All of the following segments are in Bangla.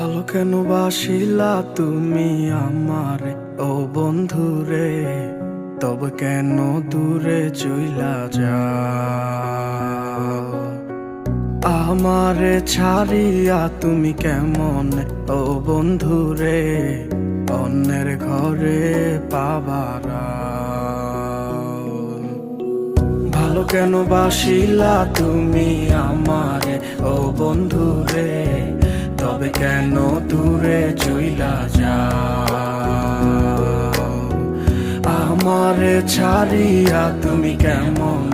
ভালো কেন বাসিলা তুমি আমারে ও বন্ধুরে, তবে কেন দূরে চইলা যাও? আমারে ছাড়িয়া তুমি কেমন ও বন্ধুরে অন্যের ঘরে পাবারা? ভালো কেন বাসিলা তুমি আমারে ও বন্ধুরে, তবে কেন দূরে চইলা যাও? আমারে ছাড়িয়া তুমি কেমন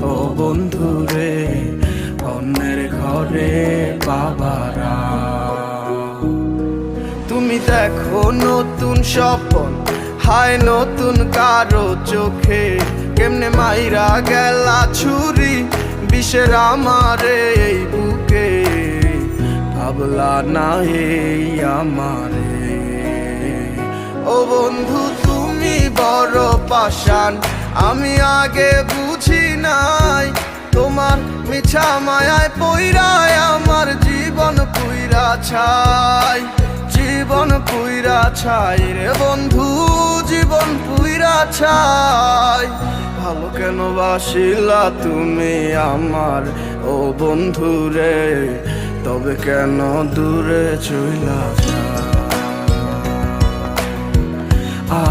ও বন্ধুরে অন্যের ঘরে পাবারা? তুমি দেখো নতুন স্বপন, হায় নতুন কারো চোখে, কেমনে মাইরা গেলা ছুরি বিষের আমারে এই বুকে। ভাবলা না এই আমারে ও বন্ধু, তুমি বড় পাষাণ, আমি আগে বুঝি নাই। তোমার মিছা মায়ায় পইরায় আমার জীবন পুইরা ছাই, জীবন পুইরা ছাই রে বন্ধু, জীবন পুইরা ছাই। ভালো কেন বাসিলা তুমি আমার ও বন্ধু রে, তবে কেন দূরে চইলা যাও?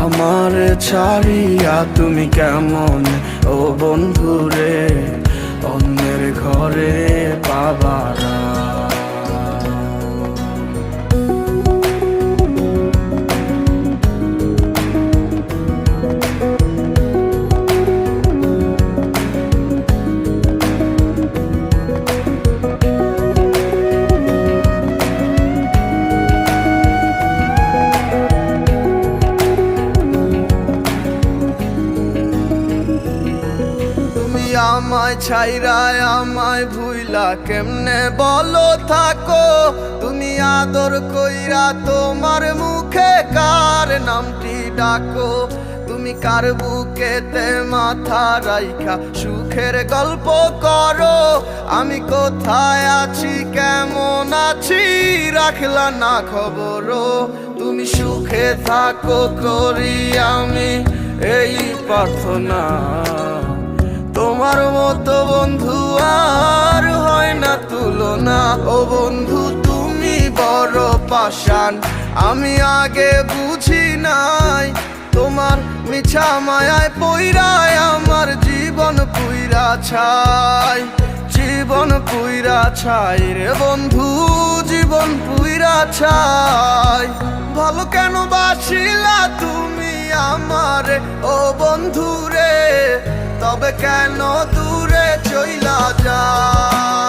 আমার ছাড়িয়া তুমি কেমন ও বন্ধু রে অন্যের ঘরে পাবারা? আমায় ছাইরায় আমায় ভুইলা কেমনে বলো থাকো? তুমি আদর কইরা তোমার মুখে কার নামটি ডাকো? তুমি কার বুকেতে মাথা রাইখা সুখের গল্প করো? আমি কোথায় আছি কেমন আছি রাখলা না খবর। তুমি সুখে থাকো করি আমি এই প্রার্থনা। তোমার মতো বন্ধু আর হয় না তুলনা। ও বন্ধু তুমি বড় পাষাণ, আমি আগে বুঝি নাই। তোমার মিছা মায়ায় পইরায় আমার জীবন পুইরা ছাই, জীবন পুইরা ছাই রে বন্ধু, জীবন পুইরা ছাই। ভালো কেন বাসিলা তুমি আমারে ও বন্ধু রে, তবে কেন দূরে চইলা যাও?